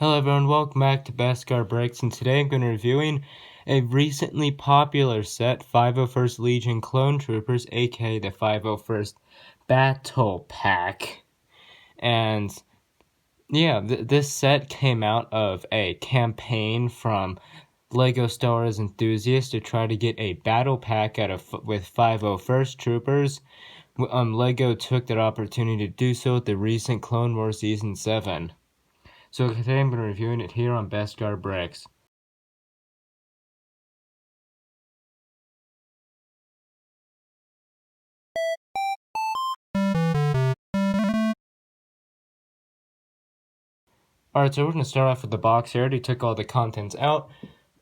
Hello everyone, welcome back to Brickset, and today I'm going to be reviewing a recently popular set, 501st Legion Clone Troopers, aka the 501st Battle Pack. And yeah, this set came out of a campaign from LEGO Star Wars enthusiasts to try to get a battle pack with 501st Troopers. LEGO took that opportunity to do so with the recent Clone Wars Season 7. So today I'm going to be reviewing it here on Bricks. Alright, so we're going to start off with the box. I already took all the contents out.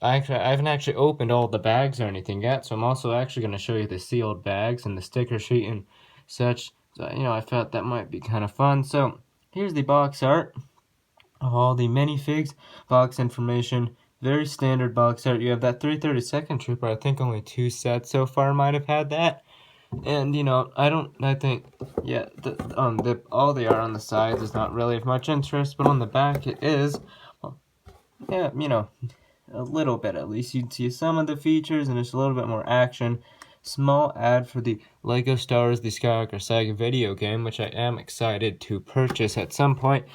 I haven't actually opened all the bags or anything yet, so I'm also actually going to show you the sealed bags and the sticker sheet and such. So, I thought that might be kind of fun. So, here's the box art of all the minifigs, box information, very standard box art. You have that 332nd Trooper. I think only 2 sets so far might have had that. And, I think, yeah, all the art on the sides is not really of much interest, but on the back it is. Well, yeah, a little bit at least. You'd see some of the features and just a little bit more action. Small ad for the LEGO Star Wars The Skywalker Saga video game, which I am excited to purchase at some point.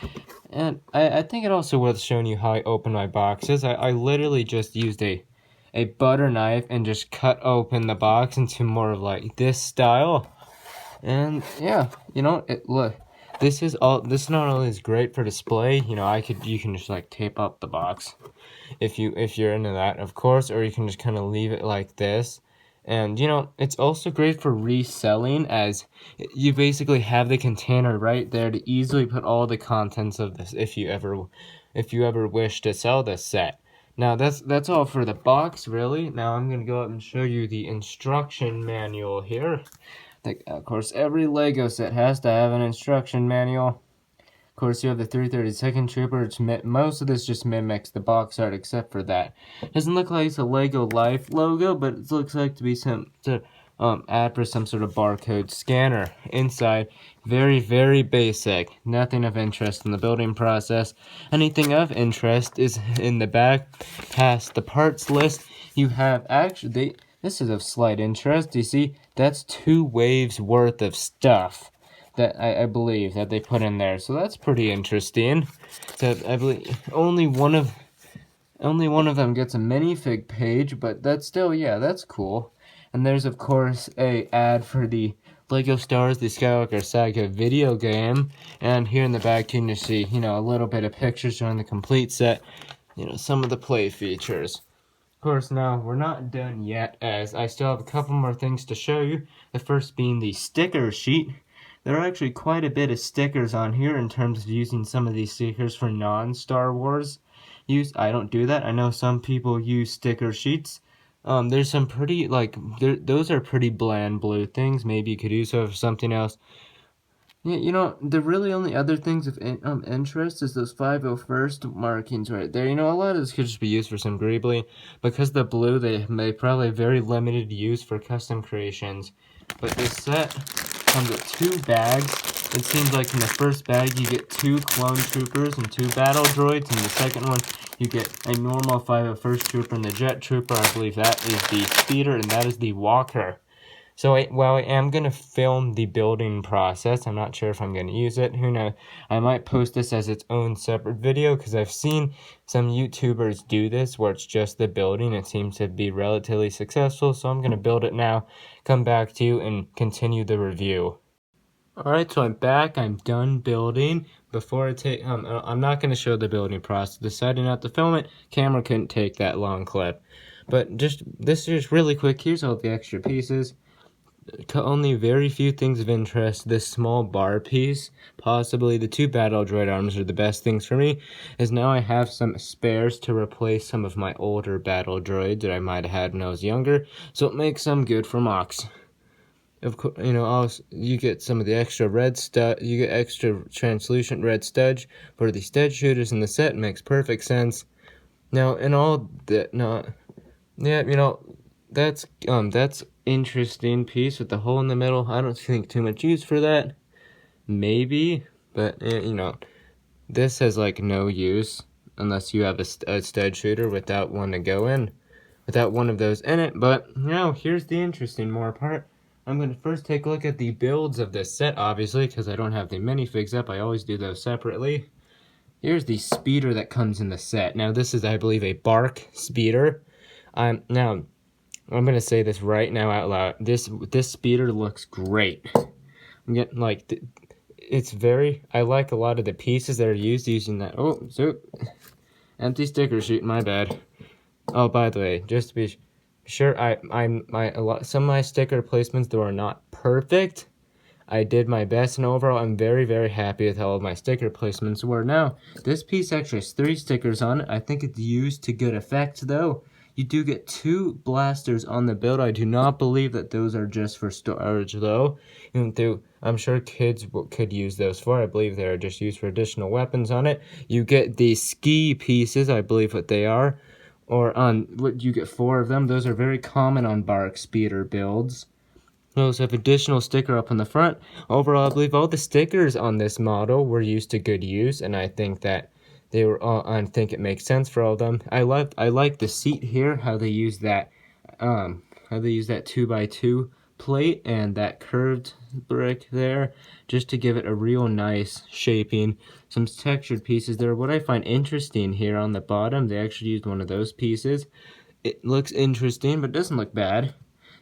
And I think it also worth showing you how I open my boxes. I literally just used a butter knife and just cut open the box into more of like this style. And yeah, look, this not only is great for display, you can just like tape up the box if you're into that, of course, or you can just kind of leave it like this. And it's also great for reselling, as you basically have the container right there to easily put all the contents of this if you ever wish to sell this set. Now that's all for the box, really. Now I'm gonna go up and show you the instruction manual here. Of course, every LEGO set has to have an instruction manual. Of course, you have the 332nd Trooper, which most of this just mimics the box art except for that. Doesn't look like it's a LEGO Life logo, but it looks like to be ad for some sort of barcode scanner. Inside, very, very basic. Nothing of interest in the building process. Anything of interest is in the back. Past the parts list, you have this is of slight interest. You see, that's 2 waves worth of stuff that I believe that they put in there. So that's pretty interesting. So I believe only one of them gets a minifig page, but that's still, yeah, that's cool. And there's of course a ad for the LEGO Star Wars The Skywalker Saga video game. And here in the back you can see, a little bit of pictures showing the complete set, some of the play features. Of course, now we're not done yet, as I still have a couple more things to show you. The first being the sticker sheet. There are actually quite a bit of stickers on here in terms of using some of these stickers for non-Star Wars use. I don't do that. I know some people use sticker sheets. There's some pretty, those are pretty bland blue things. Maybe you could use those for something else. Yeah, the really only other things of interest is those 501st markings right there. A lot of this could just be used for some greebly. Because the blue, they probably have very limited use for custom creations. But this set comes with 2 bags. It seems like in the first bag you get 2 clone troopers and 2 battle droids. In the second one you get a normal 501st trooper and the jet trooper. I believe that is the speeder and that is the walker. So while I am going to film the building process, I'm not sure if I'm going to use it. Who knows? I might post this as its own separate video, because I've seen some YouTubers do this where it's just the building. It seems to be relatively successful, so I'm going to build it now, come back to you, and continue the review. Alright, so I'm back. I'm done building. Before I take, I'm not going to show the building process. Decided not to film it. Camera couldn't take that long clip. But this is just really quick. Here's all the extra pieces. Only very few things of interest. This small bar piece, possibly the 2 battle droid arms, are the best things for me, as now I have some spares to replace some of my older battle droids that I might have had when I was younger, so it makes them good for mocks. Of course, also, you get some of the extra red stud. You get extra translucent red studge for the stud shooters in the set. Makes perfect sense. Now, in all that, yeah, that's interesting piece with the hole in the middle. I don't think too much use for that. Maybe, but this has like no use. unless you have a stud shooter without one to go in, without one of those in it. But now here's the interesting more part. I'm going to first take a look at the builds of this set, obviously, because I don't have the minifigs up. I always do those separately. Here's the speeder that comes in the set. Now this is, I believe, a bark speeder. Now I'm gonna say this right now out loud. This speeder looks great. I'm getting like, it's very. I like a lot of the pieces that are used using that. Oh, so empty sticker sheet. My bad. Oh, by the way, just to be sure, some of my sticker placements though are not perfect. I did my best, and overall, I'm very, very happy with how all of my sticker placements were. Now, this piece actually has 3 stickers on it. I think it's used to good effect, though. You do get 2 blasters on the build. I do not believe that those are just for storage, though. I'm sure kids could use those for. I believe they are just used for additional weapons on it. You get the ski pieces, I believe what they are. Or what you get 4 of them. Those are very common on Bark Speeder builds. We also have additional sticker up on the front. Overall, I believe all the stickers on this model were used to good use, and I think that they were all. I think it makes sense for all of them. I like the seat here, how they use that 2x2 plate and that curved brick there, just to give it a real nice shaping. Some textured pieces there. What I find interesting here on the bottom, they actually used one of those pieces. It looks interesting, but it doesn't look bad.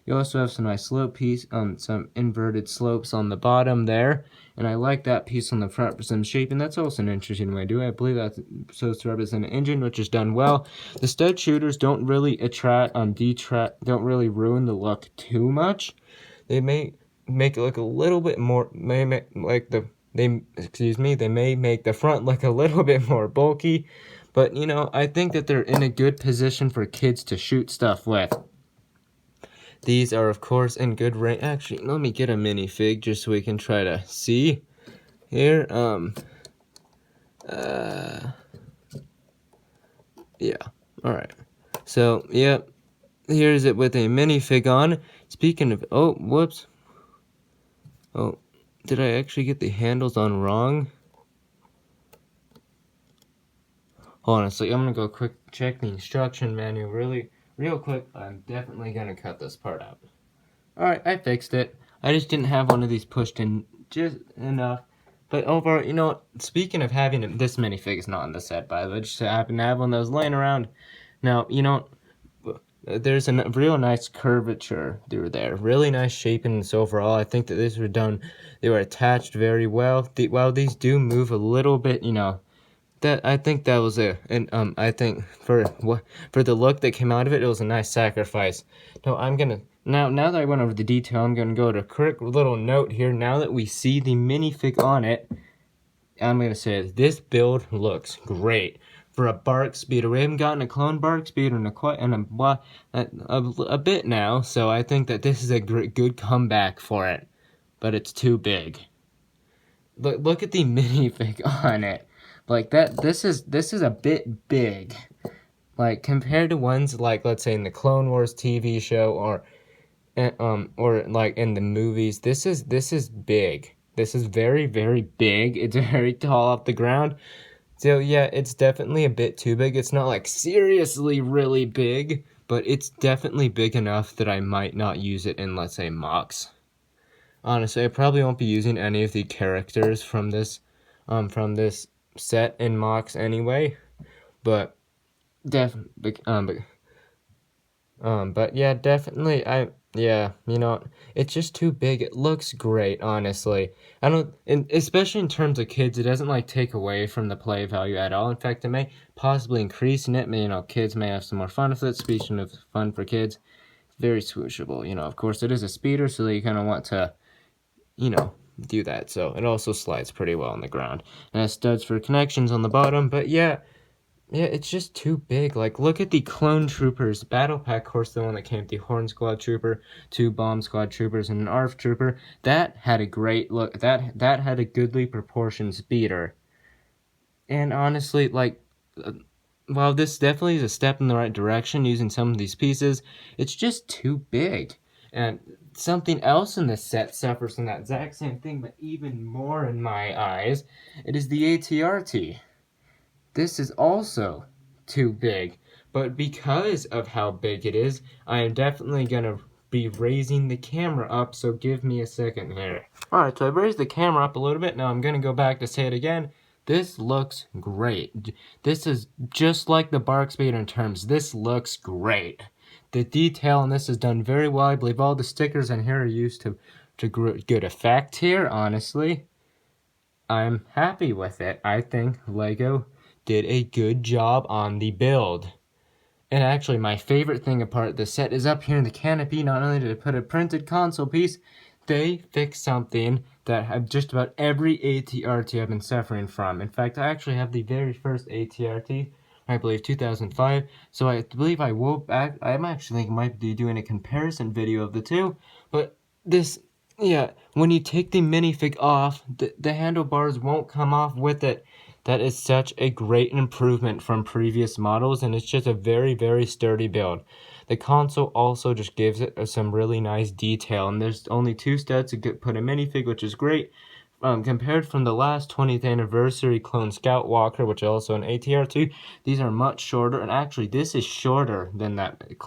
You also have some nice slope piece, some inverted slopes on the bottom there, and I like that piece on the front for some shaping. That's also an interesting way to do it. I believe that's supposed to represent an engine, which is done well. The stud shooters don't really don't really ruin the look too much. They may make it look a little bit more, they may make the front look a little bit more bulky, but I think that they're in a good position for kids to shoot stuff with. These are, of course, in good range. Actually, let me get a minifig just so we can try to see here. Yeah. All right. So, yep. Here's it with a minifig on. Speaking of, oh, whoops. Oh, did I actually get the handles on wrong? Honestly, I'm gonna go quick check the instruction manual real quick. I'm definitely gonna cut this part out. Alright, I fixed it. I just didn't have one of these pushed in just enough. But overall, speaking of having this minifig is not in the set, by the way. Just happen to have one that was laying around. Now, there's a real nice curvature through there. Really nice shaping overall. I think that these were done, they were attached very well. While these do move a little bit, I think that was I think for the look that came out of it was a nice sacrifice. Now that I went over the detail, I'm gonna go to a quick little note here. Now that we see the minifig on it, I'm gonna say this build looks great for a Bark Speeder. We haven't gotten a clone Bark Speeder in a bit now, so I think that this is a good comeback for it. But it's too big. Look at the minifig on it. Like that, this is a bit big, like compared to ones like, let's say, in the Clone Wars TV show or like in the movies. This is big. This is very, very big. It's very tall off the ground. So yeah, it's definitely a bit too big. It's not like seriously really big, but it's definitely big enough that I might not use it in, let's say, mocks. Honestly, I probably won't be using any of the characters from this set in mocks anyway, but yeah, definitely it's just too big. It looks great, honestly. Especially in terms of kids, it doesn't like take away from the play value at all. In fact, it may possibly increase in it. Kids may have some more fun with it. Speaking of fun for kids, it's very swooshable. Of course, it is a speeder, so you kind of want to, do that. So it also slides pretty well on the ground. And has studs for connections on the bottom. But yeah, it's just too big. Like, look at the Clone Troopers battle pack horse, the one that came with the Horn Squad Trooper, 2 Bomb Squad Troopers, and an ARF Trooper. That had a great look. That had a goodly proportioned speeder. And honestly, while this definitely is a step in the right direction using some of these pieces, it's just too big. And something else in this set suffers from that exact same thing, but even more in my eyes. It is the ATRT. this is also too big. But because of how big it is, I am definitely gonna be raising the camera up, so give me a second here. Alright, so I've raised the camera up a little bit. Now I'm gonna go back to say it again. This looks great. This is just like the Bark Speeder in terms. This looks great. The detail on this is done very well. I believe all the stickers in here are used to good effect here, honestly. I'm happy with it. I think LEGO did a good job on the build. And actually, my favorite thing about the set is up here in the canopy. Not only did they put a printed console piece, they fixed something that just about every ATRT I've been suffering from. In fact, I actually have the very first ATRT, I believe 2005. So I believe I will back. I'm actually might be doing a comparison video of the two. But this, yeah, when you take the minifig off, the handlebars won't come off with it. That is such a great improvement from previous models, and it's just a very, very sturdy build. The console also just gives it some really nice detail, and there's only 2 studs to put a minifig, which is great. Compared from the last 20th anniversary Clone Scout Walker, which is also an ATR2, these are much shorter, and actually this is shorter than that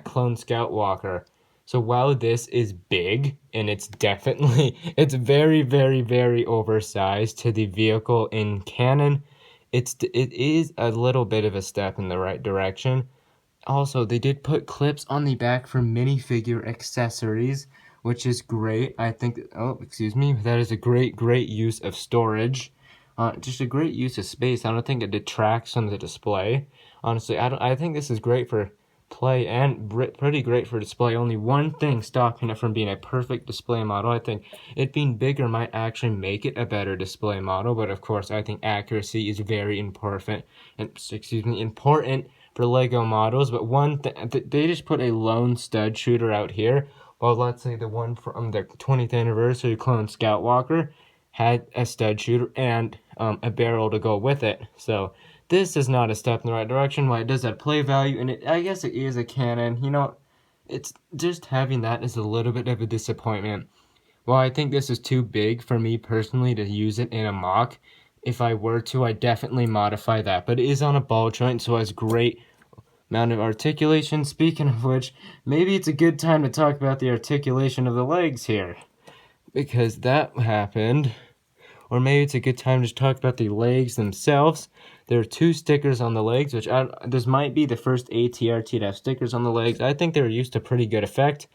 Clone Scout Walker. So while this is big, and it's very, very, very oversized to the vehicle in canon, it is a little bit of a step in the right direction. Also, they did put clips on the back for minifigure accessories, which is great. I think, oh, excuse me, that is a great use of storage. Just a great use of space. I don't think it detracts from the display. Honestly, I think this is great for play and pretty great for display. Only one thing stopping it from being a perfect display model. I think it being bigger might actually make it a better display model, but of course I think accuracy is very important for LEGO models. But one they just put a lone stud shooter out here, while let's say the one from the 20th anniversary Clone Scout Walker had a stud shooter and a barrel to go with it. So this is not a step in the right direction. While it does have play value, and I guess it is a cannon, you know, it's just having that is a little bit of a disappointment. Well, I think this is too big for me personally to use it in a mock. If I were to, I'd definitely modify that. But it is on a ball joint, so it has great amount of articulation. Speaking of which, maybe it's a good time to talk about the articulation of the legs here, because that happened. Or maybe it's a good time to talk about the legs themselves. There are 2 stickers on the legs, which this might be the first ATRT to have stickers on the legs. I think they were used to pretty good effect.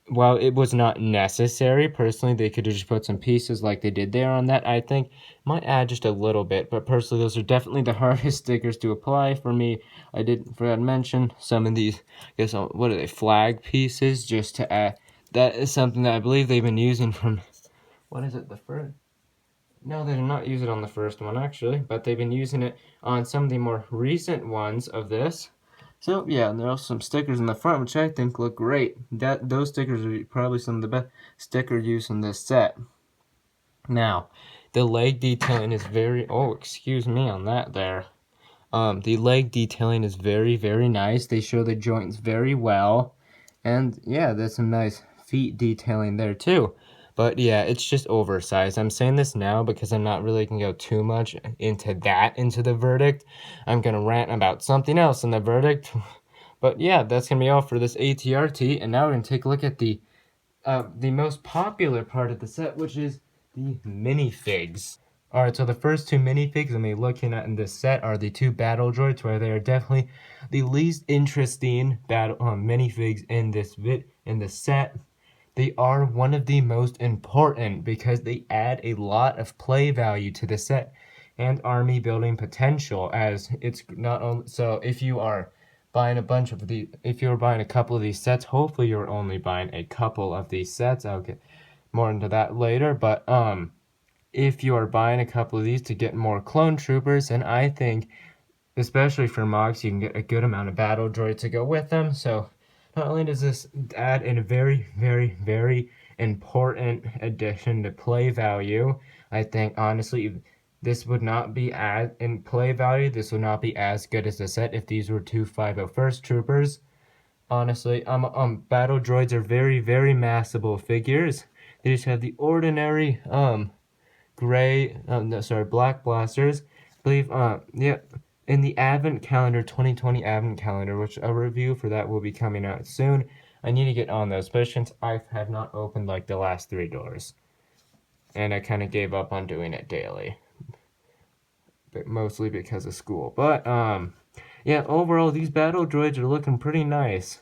While it was not necessary, personally, they could have just put some pieces like they did there on that. I think might add just a little bit, but personally, those are definitely the hardest stickers to apply for me. I did forgot to mention some of these, I guess, what are they, flag pieces, just to add. That is something that I believe they've been using from, what is it, the first? No, they did not use it on the first one, actually, but they've been using it on some of the more recent ones of this. So, yeah, and there are also some stickers in the front, which I think look great. Those stickers are probably some of the best sticker use in this set. Now, the leg detailing is very, oh, excuse me on that there. The leg detailing is very, very nice. They show the joints very well. And, yeah, there's some nice feet detailing there, too. But yeah, it's just oversized. I'm saying this now because I'm not really going to go too much into the verdict. I'm going to rant about something else in the verdict. But yeah, that's going to be all for this ATRT. And now we're going to take a look at the most popular part of the set, which is the minifigs. Alright, so the first 2 minifigs I'm looking at in this set are the 2 battle droids, where they are definitely the least interesting battle minifigs in this set. They are one of the most important because they add a lot of play value to the set and army building potential, as it's not only, so if you are buying if you're buying a couple of these sets, hopefully you're only buying a couple of these sets. I'll get more into that later, but if you are buying a couple of these to get more clone troopers, and I think especially for mocks, you can get a good amount of battle droids to go with them. So not only does this add in a very, very, very important addition to play value, I think honestly this would not be in play value. This would not be as good as the set if these were 2 501st troopers. Honestly, battle droids are very, very massable figures. They just have the ordinary black blasters, believe, yeah, in the Advent calendar, 2020 Advent calendar, which a review for that will be coming out soon. I need to get on those, but since I have not opened like the last 3 doors, and I kind of gave up on doing it daily, but mostly because of school. But yeah, overall these battle droids are looking pretty nice.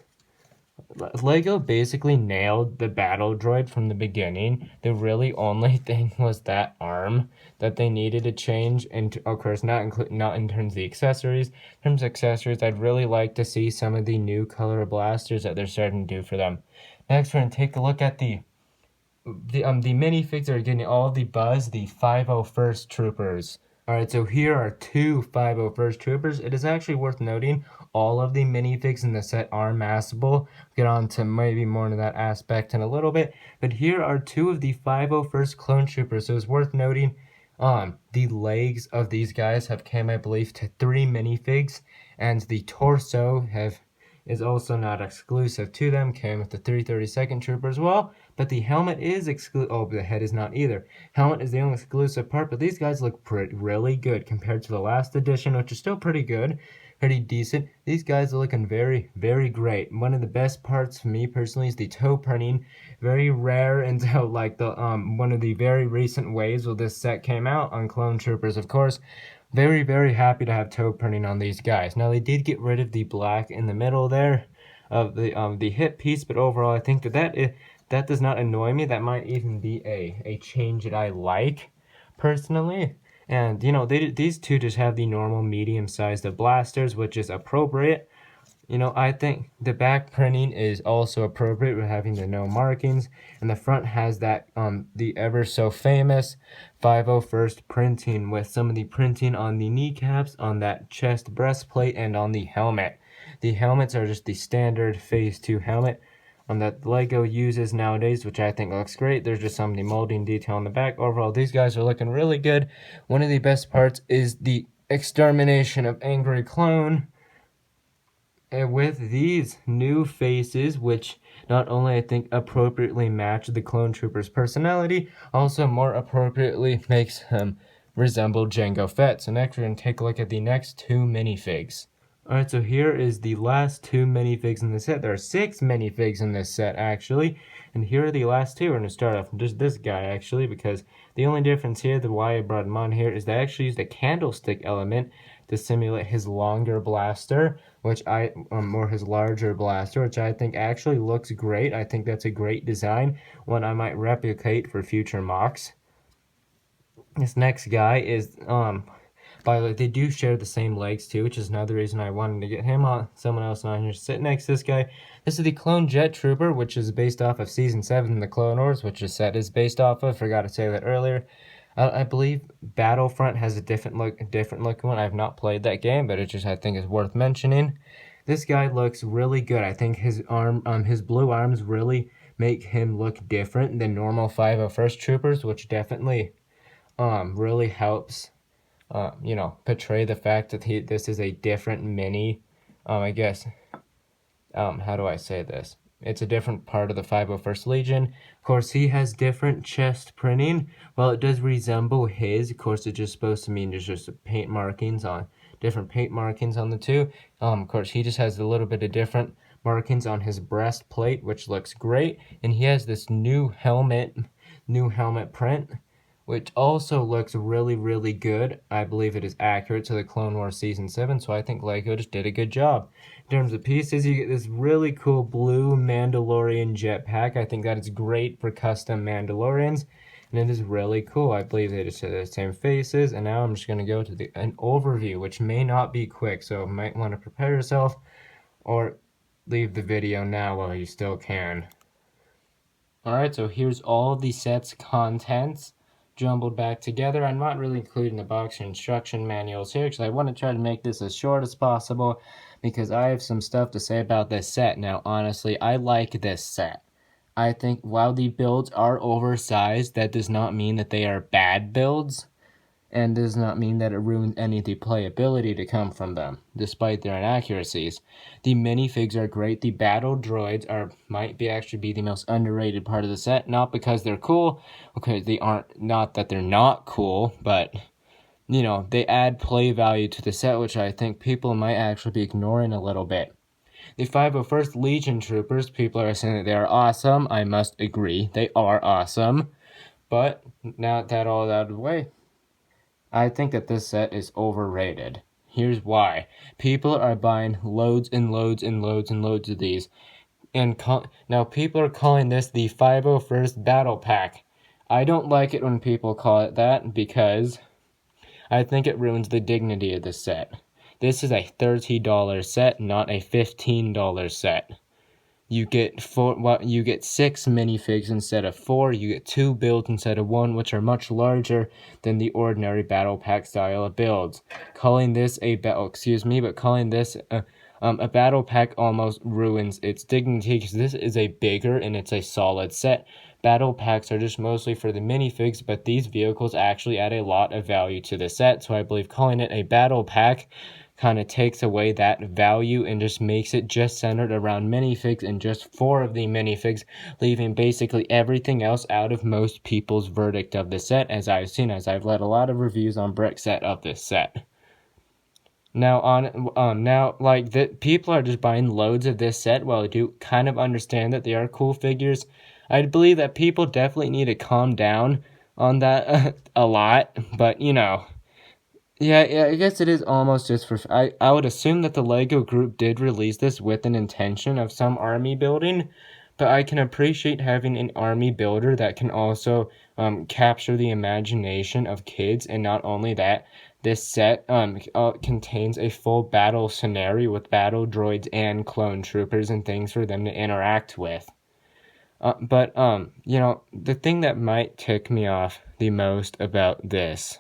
Lego basically nailed the battle droid from the beginning. The really only thing was that arm that they needed to change, and of course not in terms of the accessories. In terms of accessories, I'd really like to see some of the new color blasters that they're starting to do for them. Next, we're gonna take a look at the minifigs that are getting all the buzz, the 501st Troopers. Alright, so here are two 501st Troopers. It is actually worth noting all of the minifigs in the set are massable. Get on to maybe more into that aspect in a little bit. But here are two of the 501st Clone Troopers. So it's worth noting the legs of these guys have came, I believe, to 3 minifigs. And the torso is also not exclusive to them. Came with the 332nd Trooper as well. But the helmet is exclusive. Oh, but the head is not either. Helmet is the only exclusive part, but these guys look really good compared to the last edition, which is still pretty good, pretty decent. These guys are looking very, very great. One of the best parts for me personally is the toe printing. Very rare until like the one of the very recent waves where this set came out on Clone Troopers, of course. Very, very happy to have toe printing on these guys. Now they did get rid of the black in the middle there of the hip piece, but overall I think that does not annoy me. That might even be a change that I like, personally. And, you know, these two just have the normal medium-sized blasters, which is appropriate. You know, I think the back printing is also appropriate with having the no markings. And the front has that, the ever so famous 501st printing with some of the printing on the kneecaps, on that chest breastplate, and on the helmet. The helmets are just the standard Phase 2 helmet that Lego uses nowadays, which I think looks great. There's just some of the molding detail on the back. Overall, these guys are looking really good. One of the best parts is the extermination of Angry Clone. And with these new faces, which not only I think appropriately match the Clone Trooper's personality, also more appropriately makes him resemble Jango Fett. So next we're going to take a look at the next two minifigs. Alright, so here is the last two minifigs in the set. There are 6 minifigs in this set, actually. And here are the last two. We're going to start off with just this guy, actually, because the only difference here, the why I brought him on here, is they actually used a candlestick element to simulate his longer blaster, or his larger blaster, which I think actually looks great. I think that's a great design, one I might replicate for future mocks. This next guy is, by the way, they do share the same legs too, which is another reason I wanted to get him on, someone else on here to sit next to this guy. This is the Clone Jet Trooper, which is based off of Season 7 in the Clone Wars, which this set is based off of. Forgot to say that earlier. I believe Battlefront has a different looking one. I have not played that game, but it just I think is worth mentioning. This guy looks really good. I think his his blue arms really make him look different than normal 501st Troopers, which definitely really helps you know, portray the fact that this is a different mini, I guess, how do I say this? It's a different part of the 501st Legion. Of course, he has different chest printing. While it does resemble his, of course, it's just supposed to mean there's just paint markings on, different paint markings on the two. Of course, he just has a little bit of different markings on his breastplate, which looks great. And he has this new helmet print, which also looks really, really good. I believe it is accurate to the Clone Wars Season 7, so I think Lego just did a good job. In terms of pieces, you get this really cool blue Mandalorian jetpack. I think that is great for custom Mandalorians, and it is really cool. I believe they just have the same faces, and now I'm just going to go to an overview, which may not be quick, so you might want to prepare yourself, or leave the video now while you still can. Alright, so here's all the set's contents jumbled back together. I'm not really including the box instruction manuals here because I want to try to make this as short as possible because I have some stuff to say about this set. Now, honestly, I like this set. I think while the builds are oversized, that does not mean that they are bad builds, and does not mean that it ruins any of the playability to come from them, despite their inaccuracies. The minifigs are great. The battle droids might actually be the most underrated part of the set, not because they're cool, because they aren't, not that they're not cool, but you know, they add play value to the set, which I think people might actually be ignoring a little bit. The 501st Legion Troopers, people are saying that they are awesome. I must agree, they are awesome. But now that all out of the way, I think that this set is overrated. Here's why. People are buying loads and loads and loads and loads of these. And now people are calling this the 501st Battle Pack. I don't like it when people call it that because I think it ruins the dignity of the set. This is a $30 set, not a $15 set. You get 6 minifigs instead of 4. You get 2 builds instead of 1, which are much larger than the ordinary battle pack style of builds. Calling this a battle pack almost ruins its dignity because this is a bigger and it's a solid set. Battle packs are just mostly for the minifigs, but these vehicles actually add a lot of value to the set. So I believe calling it a battle pack kind of takes away that value and just makes it just centered around minifigs and just 4 of the minifigs, leaving basically everything else out of most people's verdict of the set, as I've seen, as I've read a lot of reviews on Brickset of this set. Now people are just buying loads of this set. While I do kind of understand that they are cool figures, I believe that people definitely need to calm down on that a lot. But you know, yeah, I guess it is almost just for. I would assume that the LEGO group did release this with an intention of some army building, but I can appreciate having an army builder that can also capture the imagination of kids, and not only that, this set contains a full battle scenario with battle droids and clone troopers and things for them to interact with. But you know, the thing that might tick me off the most about this.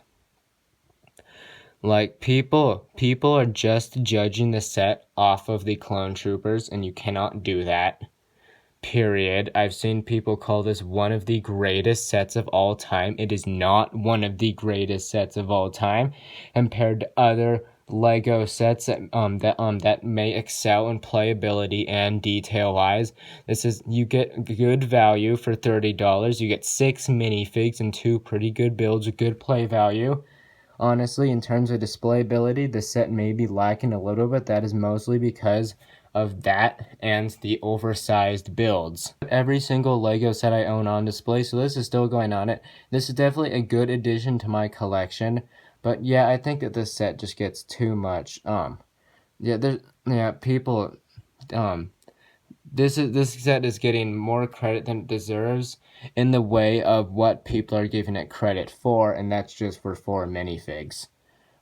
Like, people are just judging the set off of the clone troopers, and you cannot do that. Period. I've seen people call this one of the greatest sets of all time. It is not one of the greatest sets of all time compared to other LEGO sets that may excel in playability and detail-wise. You get good value for $30. You get 6 minifigs and 2 pretty good builds with good play value. Honestly, in terms of displayability, the set may be lacking a little bit. That is mostly because of that and the oversized builds. Every single LEGO set I own on display, so this is still going on it. This is definitely a good addition to my collection, but yeah, I think that this set just gets too much. This set is getting more credit than it deserves in the way of what people are giving it credit for, and that's just for 4 minifigs.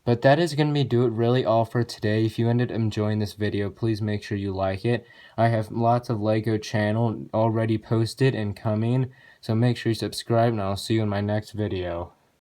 But that is going to do it really all for today. If you ended up enjoying this video, please make sure you like it. I have lots of LEGO channel already posted and coming, so make sure you subscribe, and I'll see you in my next video.